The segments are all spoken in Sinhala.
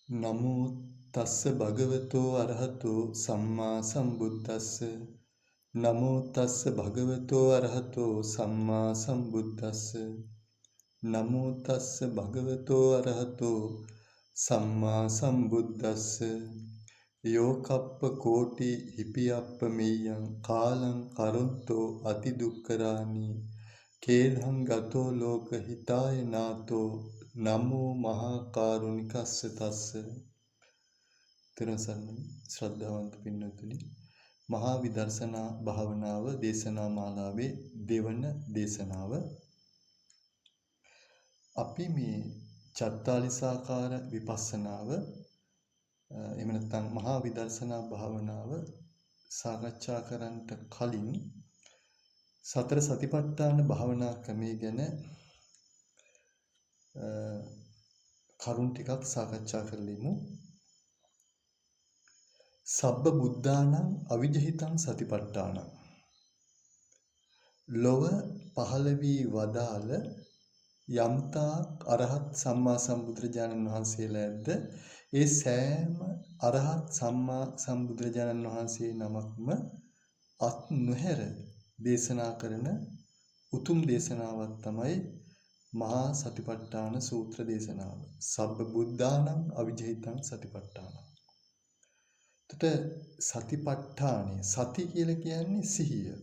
නමෝ තස්ස භගවතෝ අරහතෝ සම්මා සම්බුද්දස්ස නමෝ තස්ස භගවතෝ අරහතෝ සම්මා සම්බුද්දස්ස නමෝ තස්ස භගවතෝ අරහතෝ සම්මා සම්බුද්දස්ස යෝකප්ප කෝටි හිපියප්ප මෙය්‍යං කාලං කරොන්තෝ අති දුක්කරානි කේධං ගතෝ ලෝක හිතාය නාතෝ නමෝ මහා කරුණිකස්ස තස්ස තිරසන්න ශ්‍රද්ධාවන්ත පින්වතුනි මහා විදර්ශනා භාවනාව දේශනා මාලාවේ දෙවන දේශනාව අපි මේ චත්තාලිසාකාර විපස්සනාව එහෙම නැත්නම් මහා විදර්ශනා භාවනාව සාකච්ඡා කරන්නට කලින් සතර සතිපට්ඨාන භාවනා ක්‍රමය ගැන කරුණු ටිකක් සාකච්ඡා කරලිමු. සබ්බ බුද්ධානං අවිජහිතං සතිපට්ඨානං ලොව පහළ වී වදාළ යම්තාක් අරහත් සම්මා සම්බුදුරජාණන් වහන්සේලා ඇද්ද ඒ සෑම අරහත් සම්මා සම්බුදුරජාණන් වහන්සේ නමක්ම අත් නොහැර දේශනා කරන උතුම් දේශනාවක් තමයි මහා සතිපට්ඨාන සූත්‍ර දේශනාව. සබ්බ බුද්ධානං අවිජහිතං සතිපට්ඨානං. එතකොට සතිපට්ඨානෙ සති කියලා කියන්නේ සිහිය.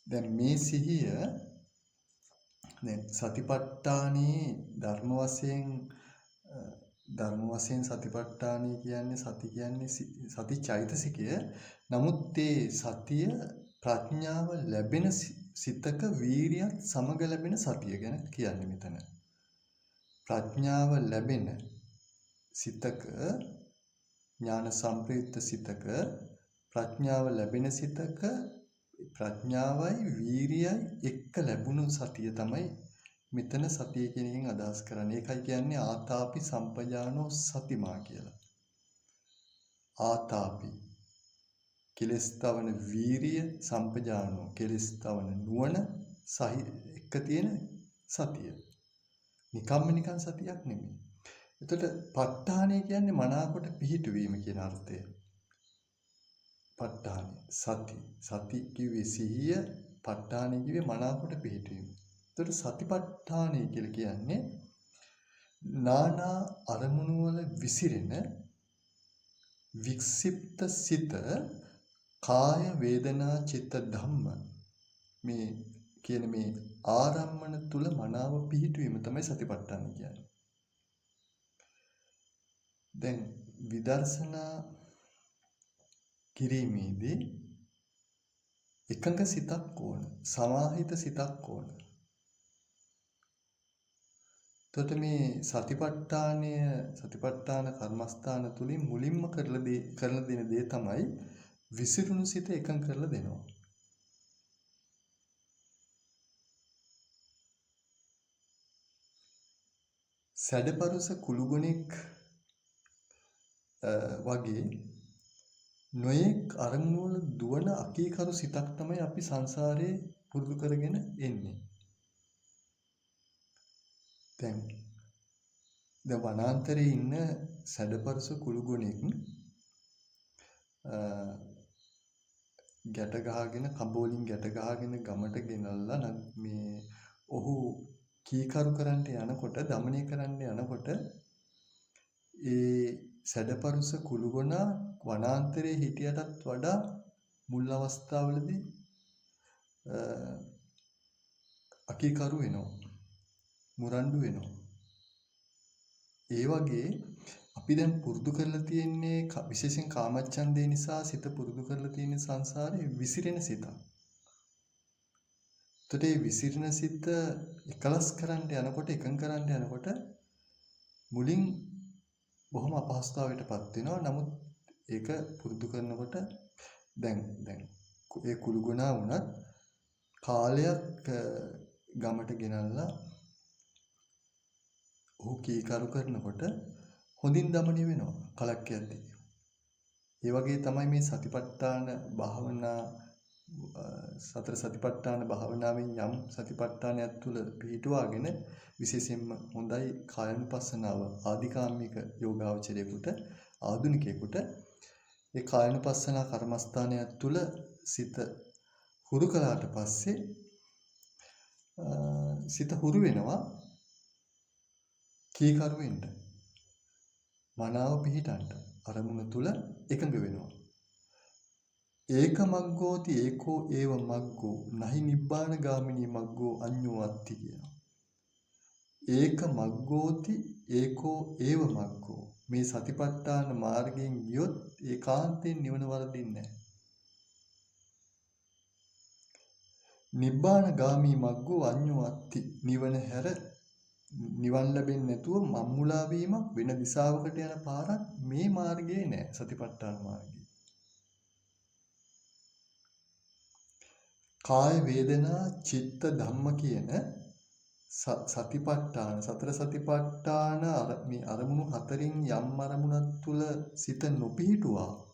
දැන් මේ සිහිය දැන් සතිපට්ඨානේ ධර්ම වශයෙන් සතිපට්ඨානේ කියන්නේ සති කියන්නේ සති චෛතසිකය. නමුත් ඒ සතිය ප්‍රඥාව ලැබෙන සිතක වීරියත් සමග ලැබෙන සතිය ගැන කියන්නේ මෙතන. ප්‍රඥාව ලැබෙන සිතක ඥාන සම්ප්‍රයුක්ත සිතක ප්‍රඥාව ලැබෙන සිතක ප්‍රඥාවයි වීරියයි එක්ක ලැබුණු සතිය තමයි මෙතන සතිය කියන එකෙන් අදහස් කරන්නේ. ඒකයි කියන්නේ ආතාපි සම්පජානෝ සතිමා කියලා. ආතාපි කෙලස්තවන වීරිය සම්පජානෝ කෙලස්තවන නුවණ සහි එක්ක තියෙන සතිය. නිකන් සතියක් නෙමෙයි. එතකොට ප ဋ ාණය කියන්නේ මනාකොට පිහිටුවීම කියන අර්ථය. ප ဋ ාණය සති කිව්වේ සිහිය, ප ဋ ාණය කිව්වේ මනාකොට පිහිටුවීම. එතකොට සතිපට්ඨානය කියලා කියන්නේ නානා අරමුණු වල විසිරෙන වික්ෂිප්ත සිත කාය වේදනා චිත්ත ධම්ම මේ කියන මේ ආරම්මන තුල මනාව පිහිටුවීම තමයි සතිපට්ඨාන කියන්නේ. දැන් විදර්ශනා කිරීමේදී එකඟ සිතක් ඕන, සමාහිත සිතක් ඕන. එතකොට මේ සතිපට්ඨාන කර්මස්ථාන තුලින් මුලින්ම කරලා දෙන දේ තමයි විසිරුණු සිත එකඟ කරලා දෙනවා. සැඩපරුස කුළුගුණෙක් වගේ නොයෙක් අරමුණු වල දුවන අකීකරු සිතක් තමයි අපි සංසාරේ පුරුදු කරගෙන එන්නේ. දැන් වනාන්තරයේ ඉන්න සැඩපරුස කුළුගුණෙක් ගැට ගහගෙන කඹෝලින් ගැට ගහගෙන ගමට ගෙනල්ලා මේ ඔහු කීකරු කරන්න යනකොට দমনය කරන්න යනකොට ඒ සැඩපරුස කුළුගුණා වනාන්තරයේ හිටියටත් වඩා මුල් අවස්ථාවලදී අකීකරු වෙනවා, මුරණ්ඩු වෙනවා. ඒ වගේ අපි දැන් පුරුදු කරලා තියෙන්නේ විශේෂයෙන් කාමච්ඡන්දේ නිසා සිත පුරුදු කරලා තියෙන සංසාරේ විසිරෙන සිතක්. එතකොට මේ විසිරෙන සිත එකලස් කරන්න යනකොට එකඟ කරන්න යනකොට මුලින් බොහොම අපහසුතාවයටපත් වෙනවා. නමුත් ඒක පුරුදු කරනකොට දැන් ඒ කුළුගුණා වුණත් කාලයක් ගමට ගෙනල්ලා ඔහු කීකරු කරනකොට හොඳින් দমনය වෙනවා කලක් යද්දී. ඒ වගේ තමයි මේ සතිපට්ඨාන භාවනා සතර සතිපට්ඨාන භාවනාවෙන් යම් සතිපට්ඨානයක් තුළ පිහිටුවාගෙන විශේෂයෙන්ම හොඳයි කායනුපස්සනාව ආධිකාම්මික යෝගාවචරයෙකුට ආධුනිකයෙකුට ඒ කායනුපස්සනා කර්මස්ථානයක් තුළ සිත හුරු කළාට පස්සේ සිත හුරු වෙනවා කීකරු වෙන්න මනාව පිහිටන්න අරමුණ තුළ එකඟ වෙනවා ඒක මග්ගෝති ඒකෝ ඒව මග්ගෝ නහි නිබ්බාන ගාමිනී මග්ගෝ අඤ්ඤෝ අත්ති කියනවා. ඒක මග්ගෝති ඒකෝ ඒව මග්ගෝ මේ සතිපට්ඨාන මාර්ගයෙන් ගියොත් ඒකාන්තයෙන් නිවන වරදින්නේ නැහැ. නිබ්බාන ගාමී මග්ගෝ අඤ්ඤෝ අත්ති නිවන හැර නිවන් ලැබෙන්නේ නැතුව මම්මුලා වීමක් වෙන දිශාවකට යන පාරක් මේ මාර්ගයේ නෑ සතිපට්ඨාන මාර්ගය. කාය වේදනා චිත්ත ධම්ම කියන සතිපට්ඨාන සතර සතිපට්ඨාන මේ අරමුණු හතරින් යම් අරමුණක් තුල සිත නොපිහිටුවා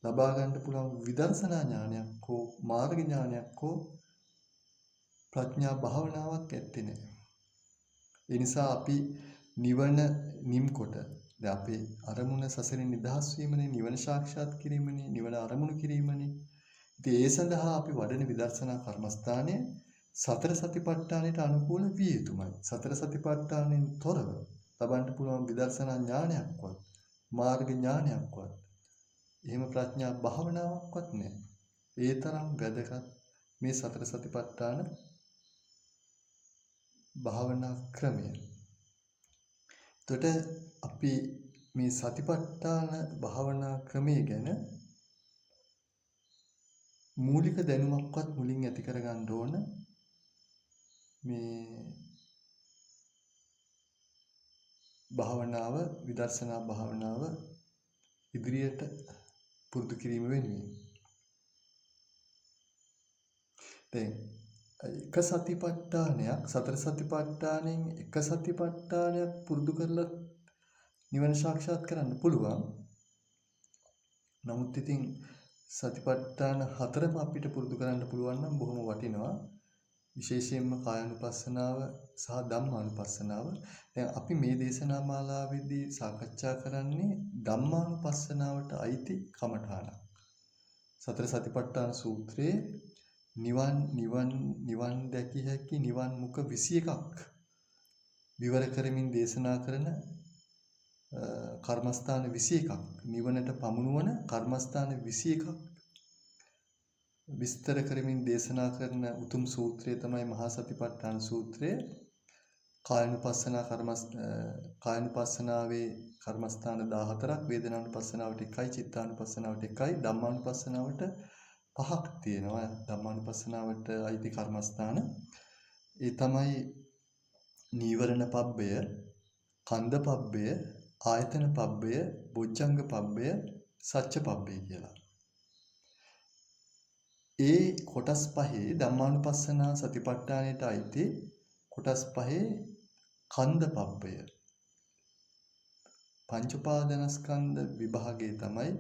ලබා ගන්න පුළුවන් විදර්ශනා ඥානයක් හෝ මාර්ග ඥානයක් හෝ ප්‍රඥා භාවනාවක් ඇත්තේ නැහැ. ඒ නිසා අපි නිවන නිම්කොට දැන් අපේ අරමුණ සසරින් නිදහස් වීමනේ නිවන සාක්ෂාත් කිරීමනේ නිවන අරමුණු කිරීමනේ. ඉතින් ඒ සඳහා අපි වඩන විදර්ශනා කර්මස්ථානයේ සතර සතිපට්ඨානයට අනුකූල විය යුතුමයි. සතර සතිපට්ඨානෙන් තොරව ලබන්න පුළුවන් විදර්ශනා ඥානයක්වත් මාර්ග ඥානයක්වත් එහෙම ප්‍රඥා භාවනාවක්වත් නැහැ. ඒ තරම් වැදගත් මේ සතර සතිපට්ඨාන භාවනා ක්‍රමය. එතකොට අපි මේ සතිපට්ඨාන භාවනා ක්‍රමය ගැන මූලික දැනුමක්වත් මුලින් ඇති කරගන්න ඕන. මේ භාවනාව විදර්ශනා භාවනාව ඉදිරියට පුරුදු කිරීම වෙනුවෙන්. දැන් එක සතිපට්ඨානයක් සතර සතිපට්ඨානෙන් එක සතිපට්ඨානයක් පුරුදු කරලා නිවන සාක්ෂාත් කරන්න පුළුවන්. නමුත් ඉතින් සතිපට්ඨාන හතරම අපිට පුරුදු කරන්න පුළුවන් නම් බොහොම වටිනවා. විශේෂයෙන්ම කායानुපස්සනාව සහ ධම්මානුපස්සනාව. දැන් අපි මේ දේශනා මාලාවේදී සාකච්ඡා කරන්නේ ධම්මානුපස්සනාවට අයිති කමඨාණක්. සතර සතිපට්ඨාන සූත්‍රයේ නිවන් දැකිය හැකි නිවන් මුඛ 21ක් විවර කරමින් දේශනා කරන කර්මස්ථාන 21ක් නිවනට පමුණුවන කර්මස්ථාන 21ක් විස්තර කරමින් දේශනා කරන උතුම් සූත්‍රය තමයි මහා සතිපට්ඨාන සූත්‍රය. කායानुපස්සනාවේ කර්මස්ථාන 14ක් වේදනානුපස්සනාවට 1යි චිත්තානුපස්සනාවට 1යි ධම්මානුපස්සනාවට 5ක් තියෙනවා. ධම්මානුපස්සනාවට අයිති කර්මස්ථාන ඒ තමයි නීවරණ පබ්බය, කන්ද පබ්බය, ආයතන පබ්බය, බොජ්ජංග පබ්බය, සච්ච පබ්බය කියලා. ඒ කොටස් පහේ ධම්මානුපස්සනා සතිපට්ඨානයට අයිති කොටස් පහේ කන්ද පබ්බය පංච උපාදානස්කන්ධ විභාගයේ තමයි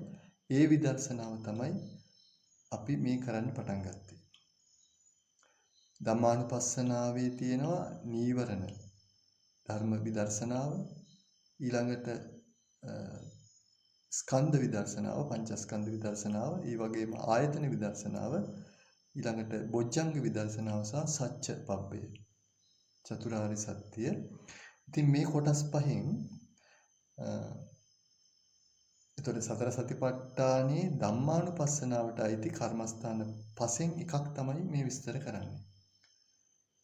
ඒ විදර්ශනාව තමයි අපි මේ කරන්න පටන් ගත්තේ. ධම්මානුපස්සනාවේ තියෙනවා නීවරණ ධර්ම විදර්ශනාව, ඊළඟට ස්කන්ධ විදර්ශනාව, පංචස්කන්ධ විදර්ශනාව, ඒ වගේම ආයතන විදර්ශනාව, ඊළඟට බොජ්ජංග විදර්ශනාව සහ සච්ච පබ්බය චතුරාර්ය සත්‍ය. ඉතින් මේ කොටස් පහෙන් එතකොට සතර සතිපට්ඨානයේ ධම්මානුපස්සනාවට අයිති කර්මස්ථාන පසෙන් එකක් තමයි මේ විස්තර කරන්නේ.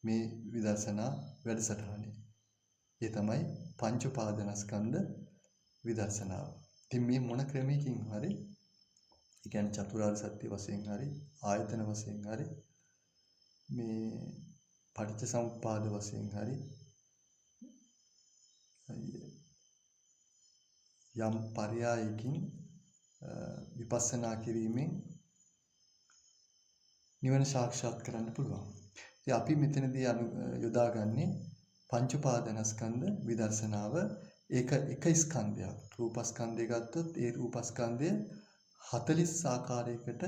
මේ විදර්ශනා වැඩසටහනේ. ඒ තමයි පංච උපාදානස්කන්ධ විදර්ශනාව. ඉතින් මේ මොන ක්‍රමයකින් හරි ඒ කියන්නේ චතුරාර්ය සත්‍ය වශයෙන් හරි ආයතන වශයෙන් හරි මේ පටිච්ච සමුප්පාද වශයෙන් හරි යම් පරයයකින් විපස්සනා කිරීමෙන් නිවන සාක්ෂාත් කරන්න පුළුවන්. ඉතින් අපි මෙතනදී යොදාගන්නේ පංච උපාදානස්කන්ධ විදර්ශනාව. ඒක එක ස්කන්ධයක්. රූපස්කන්ධය ගත්තොත් ඒ රූපස්කන්ධය 40 ආකාරයකට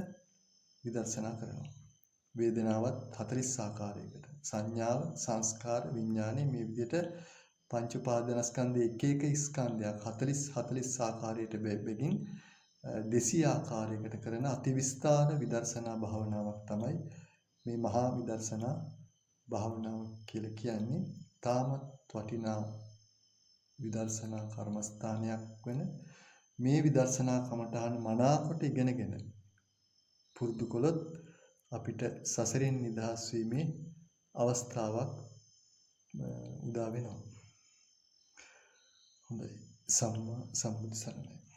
විදර්ශනා කරනවා. වේදනාවත් 40 ආකාරයකට. සංඥාව, සංස්කාර, විඥානෙ මේ විදිහට පංච උපාදානස්කන්ධයේ එක එක ස්කන්ධයක් 40 ආකාරයට බෙදින් 200 ආකාරයකට කරන අතිවිස්තාර විදර්ශනා භාවනාවක් තමයි මේ මහා විදර්ශනා භාවනාව කියලා කියන්නේ. තාමත් වටිනා විදර්ශනා කර්මස්ථානයක් වෙන මේ විදර්ශනා කමඨාන මනාකොට ඉගෙනගෙන පුරුදු කළොත් අපිට සසරින් නිදහස් වීමේ අවස්ථාවක් උදා වෙනවා. හොඳයි. සම්මා සම්බුදු සරණයි.